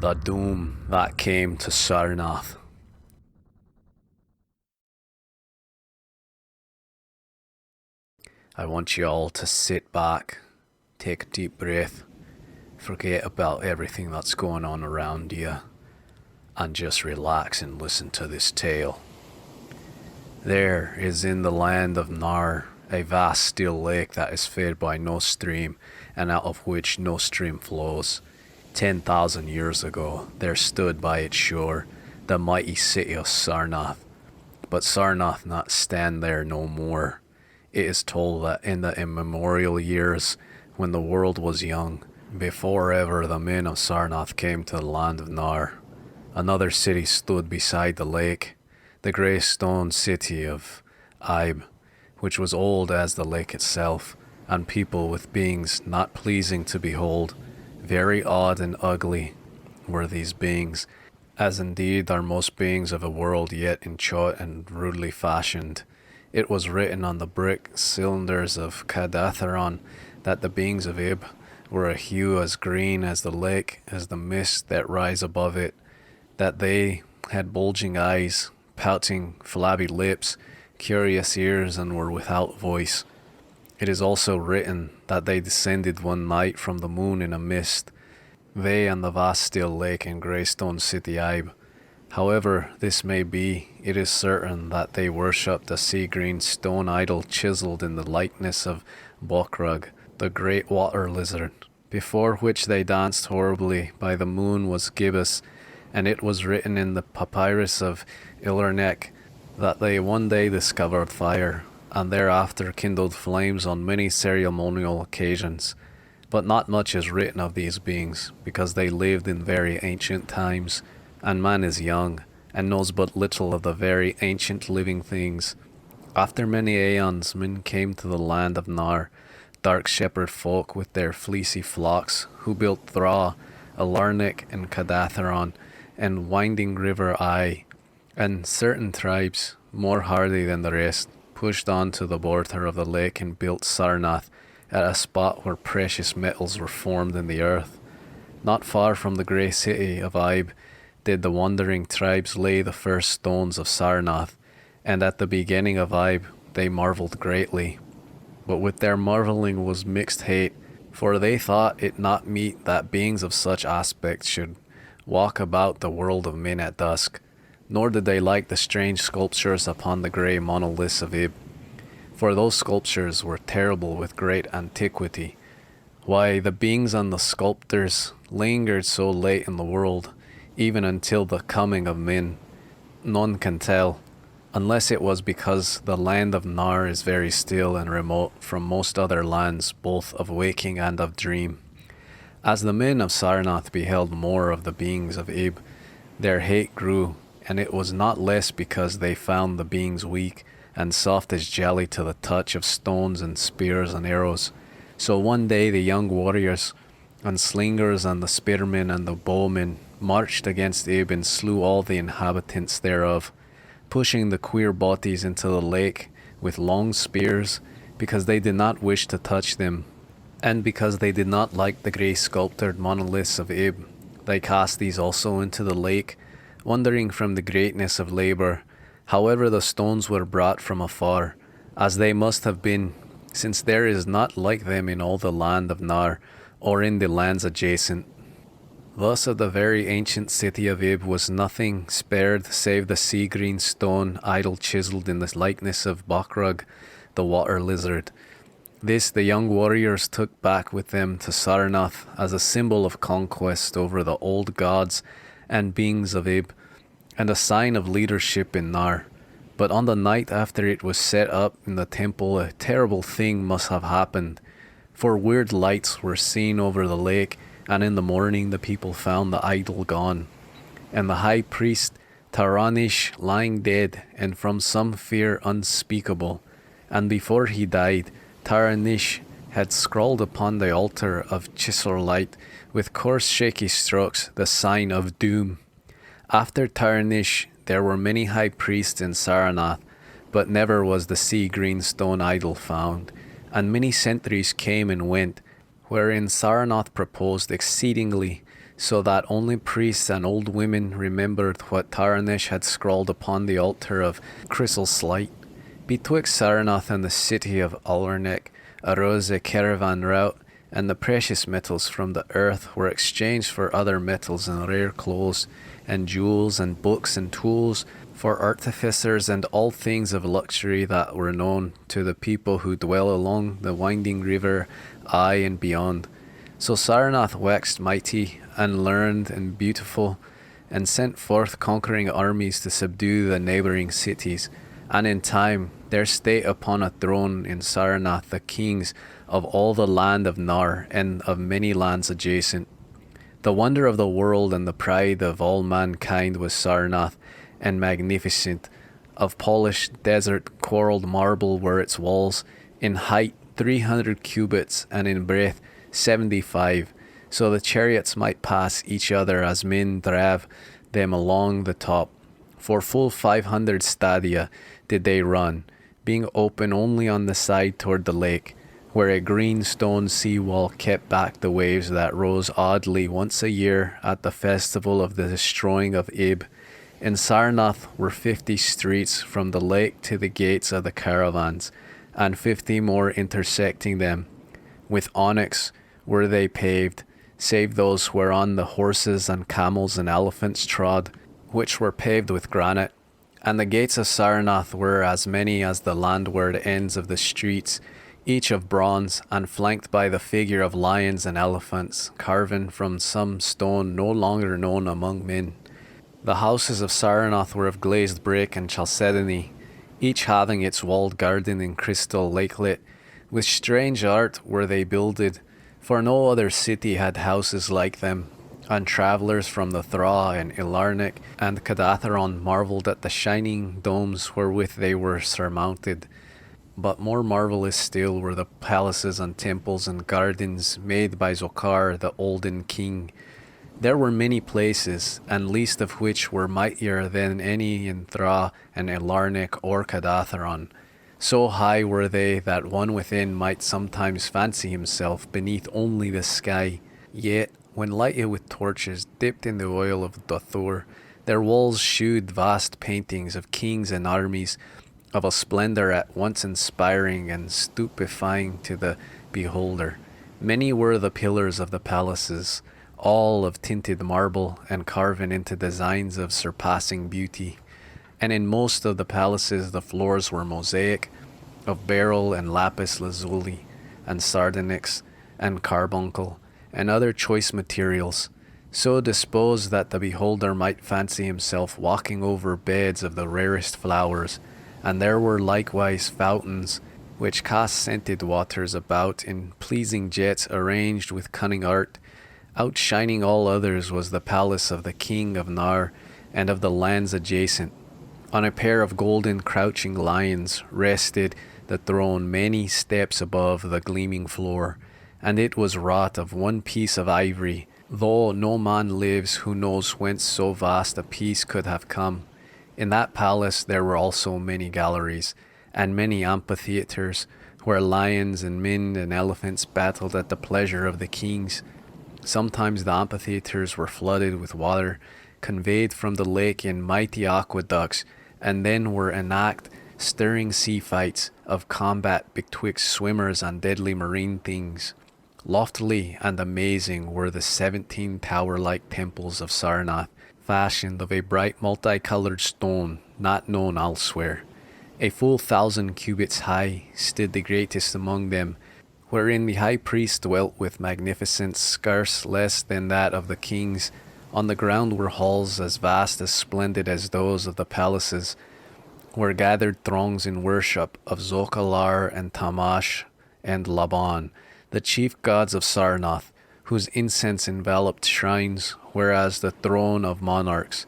The doom that came to Sarnath. I want you all to sit back, take a deep breath, forget about everything that's going on around you, and just relax and listen to this tale. There is in the land of Nar a vast still lake that is fed by no stream, and out of which no stream flows. 10,000 years ago, there stood by its shore the mighty city of Sarnath. But Sarnath not stand there no more. It is told that in the immemorial years, when the world was young, before ever the men of Sarnath came to the land of Nar, another city stood beside the lake, the grey stone city of Ibe, which was old as the lake itself, and people with beings not pleasing to behold. Very odd and ugly were these beings, as indeed are most beings of a world yet inchot and rudely fashioned. It was written on the brick cylinders of Cadatharon that the beings of Ib were a hue as green as the lake, as the mist that rise above it, that they had bulging eyes, pouting, flabby lips, curious ears, and were without voice. It is also written that they descended one night from the moon in a mist, they and the vast still lake and greystone city Ibe. However this may be, it is certain that they worshipped a sea-green stone idol chiseled in the likeness of Bokrug, the great water lizard, before which they danced horribly by the moon was gibbous, and it was written in the papyrus of Illerneck that they one day discovered fire, and thereafter kindled flames on many ceremonial occasions. But not much is written of these beings, because they lived in very ancient times, and man is young, and knows but little of the very ancient living things. After many aeons, men came to the land of Nar, dark shepherd folk with their fleecy flocks, who built Thra, Alarnic, and Cadatharon, and Winding River Eye, and certain tribes, more hardy than the rest, pushed on to the border of the lake and built Sarnath, at a spot where precious metals were formed in the earth. Not far from the grey city of Ibe did the wandering tribes lay the first stones of Sarnath, and at the beginning of Ibe they marvelled greatly. But with their marvelling was mixed hate, for they thought it not meet that beings of such aspect should walk about the world of men at dusk, nor did they like the strange sculptures upon the grey monoliths of Ibe, for those sculptures were terrible with great antiquity. Why the beings and the sculptors lingered so late in the world, even until the coming of men, none can tell, unless it was because the land of Nar is very still and remote from most other lands, both of waking and of dream. As the men of Sarnath beheld more of the beings of Ibe, their hate grew, and it was not less because they found the beings weak and soft as jelly to the touch of stones and spears and arrows. So one day the young warriors and slingers and the spearmen and the bowmen marched against Ibe and slew all the inhabitants thereof, pushing the queer bodies into the lake with long spears, because they did not wish to touch them, and because they did not like the grey sculptured monoliths of Ibe. They cast these also into the lake, wondering from the greatness of labour. However the stones were brought from afar, as they must have been, since there is not like them in all the land of Nar, or in the lands adjacent. Thus of the very ancient city of Ibe was nothing spared save the sea-green stone idol chiseled in the likeness of Bokrug, the water lizard. This the young warriors took back with them to Sarnath as a symbol of conquest over the old gods and beings of Ibe, and a sign of leadership in Nar. But on the night after it was set up in the temple, a terrible thing must have happened, for weird lights were seen over the lake, and in the morning the people found the idol gone, and the high priest Taranish lying dead, and from some fear unspeakable. And before he died, Taranish had scrawled upon the altar of chiselite with coarse shaky strokes the sign of doom. After Tarnish there were many high priests in Sarnath, but never was the sea-green stone idol found, and many centuries came and went, wherein Sarnath proposed exceedingly so that only priests and old women remembered what Tarnish had scrawled upon the altar of Chrysolite. Betwixt Sarnath and the city of Ulrnick arose a caravan route, and the precious metals from the earth were exchanged for other metals and rare clothes, and jewels and books and tools, for artificers and all things of luxury that were known to the people who dwell along the winding river, aye and beyond. So Sarnath waxed mighty, and learned and beautiful, and sent forth conquering armies to subdue the neighbouring cities, and in time there stayed upon a throne in Sarnath the kings of all the land of Nar, and of many lands adjacent. The wonder of the world and the pride of all mankind was Sarnath, and magnificent. Of polished desert quarried marble were its walls, in height 300 cubits, and in breadth 75, so the chariots might pass each other as men drave them along the top. For full 500 stadia did they run, being open only on the side toward the lake, where a green stone sea-wall kept back the waves that rose oddly once a year at the festival of the destroying of Ib. In Sarnath were 50 streets from the lake to the gates of the caravans, and 50 more intersecting them. With onyx were they paved, save those whereon the horses and camels and elephants trod, which were paved with granite. And the gates of Sarnath were as many as the landward ends of the streets, each of bronze, and flanked by the figure of lions and elephants, carven from some stone no longer known among men. The houses of Sarnath were of glazed brick and chalcedony, each having its walled garden in crystal lakelet. With strange art were they builded, for no other city had houses like them, and travellers from the Thra and Ilarnic and Cadatharon marvelled at the shining domes wherewith they were surmounted. But more marvellous still were the palaces and temples and gardens made by Zokar the olden king. There were many places, and least of which were mightier than any in Thra and Ilarnic or Cadatharon. So high were they that one within might sometimes fancy himself beneath only the sky. Yet, when lighted with torches dipped in the oil of Dothor, their walls shewed vast paintings of kings and armies, of a splendour at once inspiring and stupefying to the beholder. Many were the pillars of the palaces, all of tinted marble and carven into designs of surpassing beauty. And in most of the palaces the floors were mosaic, of beryl and lapis lazuli, and sardonyx, and carbuncle, and other choice materials, so disposed that the beholder might fancy himself walking over beds of the rarest flowers. And there were likewise fountains, which cast scented waters about in pleasing jets arranged with cunning art. Outshining all others was the palace of the king of Nar, and of the lands adjacent. On a pair of golden crouching lions rested the throne many steps above the gleaming floor, and it was wrought of one piece of ivory, though no man lives who knows whence so vast a piece could have come. In that palace there were also many galleries, and many amphitheatres, where lions and men and elephants battled at the pleasure of the kings. Sometimes the amphitheatres were flooded with water, conveyed from the lake in mighty aqueducts, and then were enact stirring sea fights of combat betwixt swimmers and deadly marine things. Loftily and amazing were the 17 tower-like temples of Sarnath, fashioned of a bright multicoloured stone not known elsewhere. A full 1,000 cubits high stood the greatest among them, wherein the high priest dwelt with magnificence scarce less than that of the kings. On the ground were halls as vast as splendid as those of the palaces, where gathered throngs in worship of Zokalar and Tamash and Laban, the chief gods of Sarnath, whose incense enveloped shrines, whereas the throne of monarchs,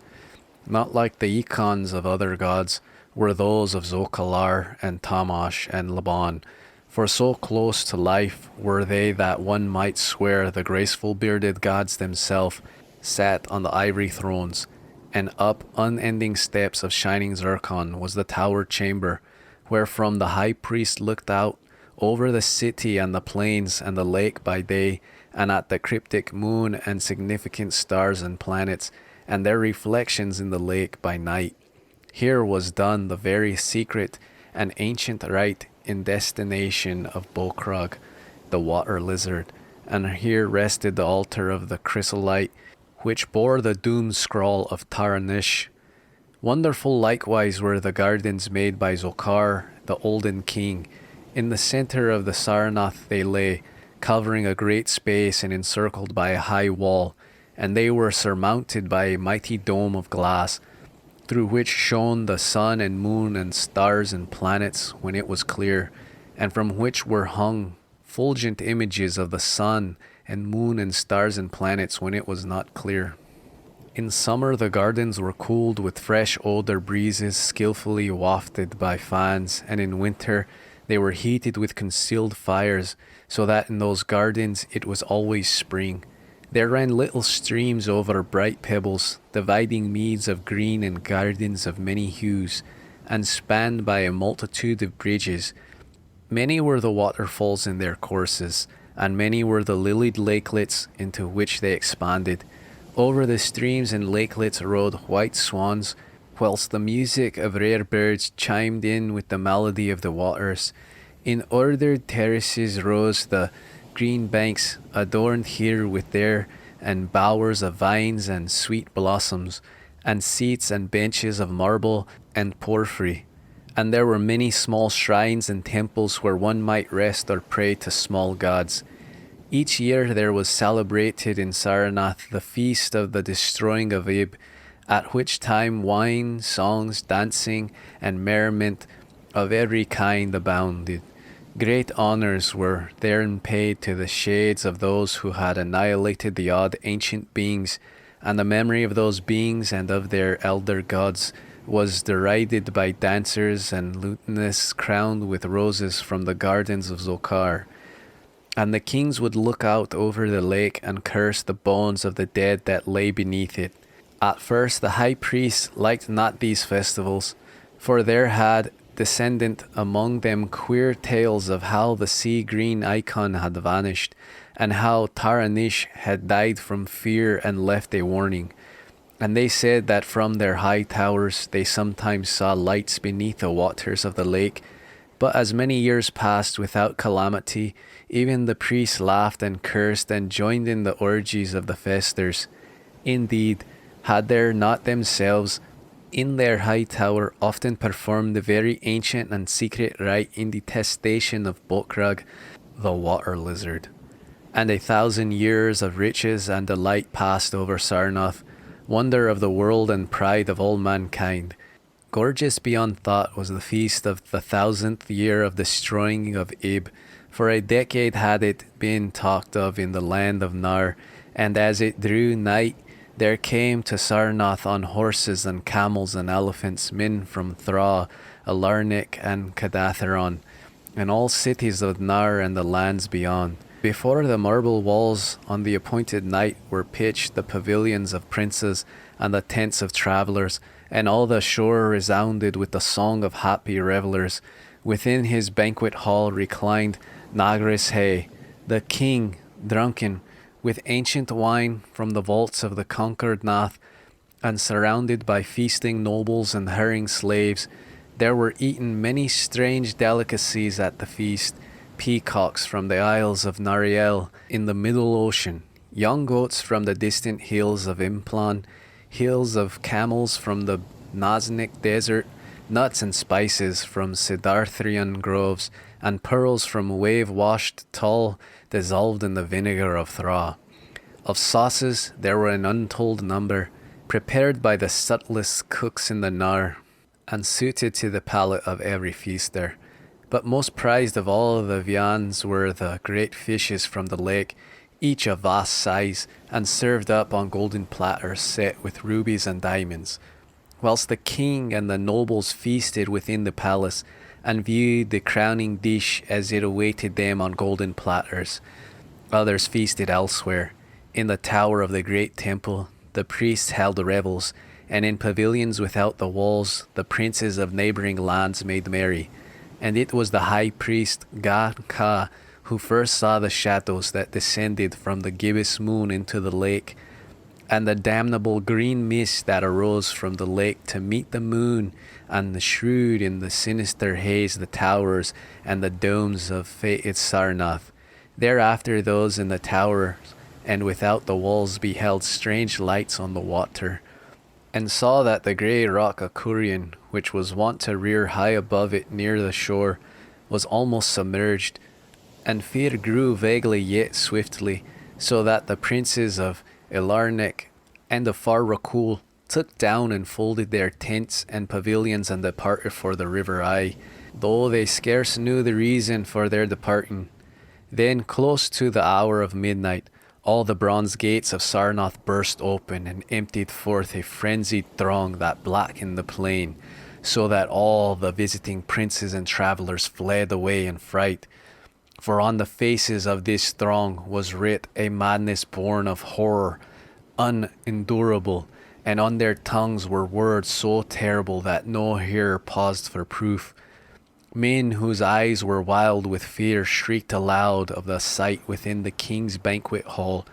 not like the icons of other gods, were those of Zokalar and Tamash and Laban, for so close to life were they that one might swear the graceful bearded gods themselves sat on the ivory thrones, and up unending steps of shining zircon was the tower chamber, wherefrom the high priest looked out over the city and the plains and the lake by day, and at the cryptic moon and significant stars and planets, and their reflections in the lake by night. Here was done the very secret and ancient rite in destination of Bolkrog, the water lizard, and here rested the altar of the chrysolite, which bore the doomed scroll of Taranish. Wonderful likewise were the gardens made by Zokar, the olden king. In the center of the Sarnath they lay, covering a great space and encircled by a high wall, and they were surmounted by a mighty dome of glass, through which shone the sun and moon and stars and planets when it was clear, and from which were hung fulgent images of the sun and moon and stars and planets when it was not clear. In summer the gardens were cooled with fresh odor breezes skillfully wafted by fans, and in winter they were heated with concealed fires, so that in those gardens it was always spring. There ran little streams over bright pebbles, dividing meads of green and gardens of many hues, and spanned by a multitude of bridges. Many were the waterfalls in their courses, and many were the lilied lakelets into which they expanded. Over the streams and lakelets rode white swans, whilst the music of rare birds chimed in with the melody of the waters. In ordered terraces rose the green banks, adorned here with there, and bowers of vines and sweet blossoms, and seats and benches of marble and porphyry. And there were many small shrines and temples where one might rest or pray to small gods. Each year there was celebrated in Sarnath the feast of the destroying of Ib, at which time wine, songs, dancing, and merriment of every kind abounded. Great honours were therein paid to the shades of those who had annihilated the odd ancient beings, and the memory of those beings and of their elder gods was derided by dancers and lutanists crowned with roses from the gardens of Zokar. And the kings would look out over the lake and curse the bones of the dead that lay beneath it. At first the high priest liked not these festivals, for there had descendant among them queer tales of how the sea-green icon had vanished, and how Taranish had died from fear and left a warning. And they said that from their high towers they sometimes saw lights beneath the waters of the lake. But as many years passed without calamity, even the priests laughed and cursed and joined in the orgies of the festers. Indeed, had there not themselves in their high tower often performed the very ancient and secret rite in detestation of Bolkrog, the water lizard. And 1,000 years of riches and delight passed over Sarnath, wonder of the world and pride of all mankind. Gorgeous beyond thought was the feast of the 1,000th year of destroying of Ib. For a decade had it been talked of in the land of Nar, and as it drew night, there came to Sarnath on horses and camels and elephants men from Thra, Alarnik and Kadatheron, and all cities of Nar and the lands beyond. Before the marble walls on the appointed night were pitched the pavilions of princes and the tents of travellers, and all the shore resounded with the song of happy revellers. Within his banquet hall reclined Nagris Hay, the king, drunken, with ancient wine from the vaults of the conquered Nath, and surrounded by feasting nobles and hurrying slaves. There were eaten many strange delicacies at the feast, peacocks from the isles of Nariel in the middle ocean, young goats from the distant hills of Implan, hills of camels from the Naznik desert, nuts and spices from Siddharthrian groves, and pearls from wave-washed tulle dissolved in the vinegar of Thra. Of sauces there were an untold number, prepared by the subtlest cooks in the Nar, and suited to the palate of every feaster. But most prized of all the viands were the great fishes from the lake, each of vast size, and served up on golden platters set with rubies and diamonds, whilst the king and the nobles feasted within the palace, and viewed the crowning dish as it awaited them on golden platters. Others feasted elsewhere. In the tower of the great temple, the priests held revels, and in pavilions without the walls, the princes of neighbouring lands made merry. And it was the high priest Ga-Ka who first saw the shadows that descended from the gibbous moon into the lake, and the damnable green mist that arose from the lake to meet the moon, and the shrewd in the sinister haze the towers and the domes of fated Sarnath. Thereafter those in the towers and without the walls beheld strange lights on the water, and saw that the grey rock Akurian, which was wont to rear high above it near the shore, was almost submerged, and fear grew vaguely yet swiftly, so that the princes of Ilarnik and of Far Rakul took down and folded their tents and pavilions and departed for the river Eye, though they scarce knew the reason for their departing. Then, close to the hour of midnight, all the bronze gates of Sarnath burst open and emptied forth a frenzied throng that blackened the plain, so that all the visiting princes and travellers fled away in fright. For on the faces of this throng was writ a madness born of horror, unendurable, and on their tongues were words so terrible that no hearer paused for proof. Men whose eyes were wild with fear shrieked aloud of the sight within the king's banquet hall,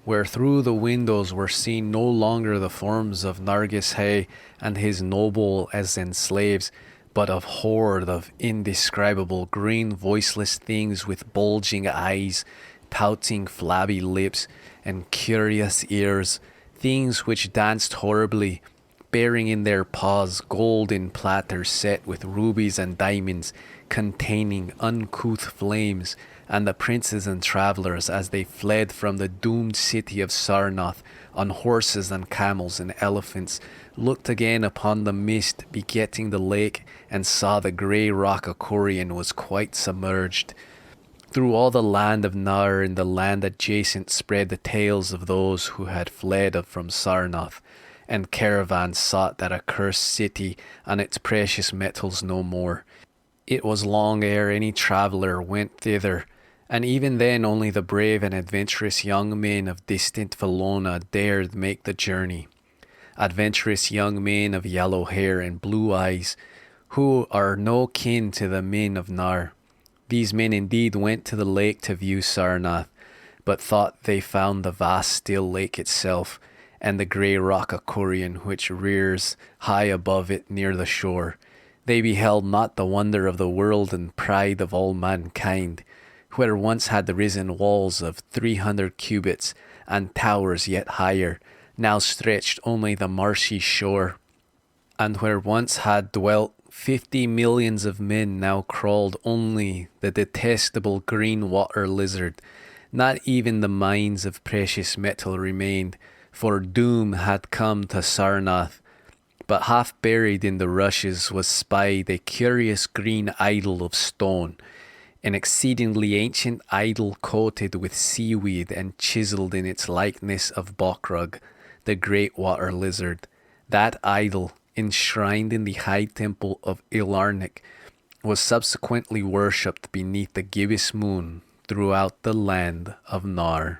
where through the windows were seen no longer the forms of Nargis Hay and his noble as in slaves, but of horde of indescribable green voiceless things with bulging eyes, pouting flabby lips, and curious ears, things which danced horribly, bearing in their paws golden platters set with rubies and diamonds, containing uncouth flames, and the princes and travellers, as they fled from the doomed city of Sarnath on horses and camels and elephants, looked again upon the mist begetting the lake, and saw the grey rock Akurian was quite submerged. Through all the land of Nar and the land adjacent spread the tales of those who had fled from Sarnath, and caravans sought that accursed city and its precious metals no more. It was long ere any traveller went thither, and even then only the brave and adventurous young men of distant Valona dared make the journey. Adventurous young men of yellow hair and blue eyes, who are no kin to the men of Nar. These men indeed went to the lake to view Sarnath, but thought they found the vast still lake itself, and the grey rock Akurian which rears high above it near the shore. They beheld not the wonder of the world and pride of all mankind, where once had risen walls of 300 cubits, and towers yet higher, now stretched only the marshy shore, and where once had dwelt 50 millions of men, now crawled only the detestable green water lizard. Not even the mines of precious metal remained, for doom had come to Sarnath. But half buried in the rushes was spied a curious green idol of stone, an exceedingly ancient idol coated with seaweed and chiselled in its likeness of Bokrug, the great water lizard. That idol, enshrined in the high temple of Ilarnik, was subsequently worshipped beneath the gibbous moon throughout the land of Nar.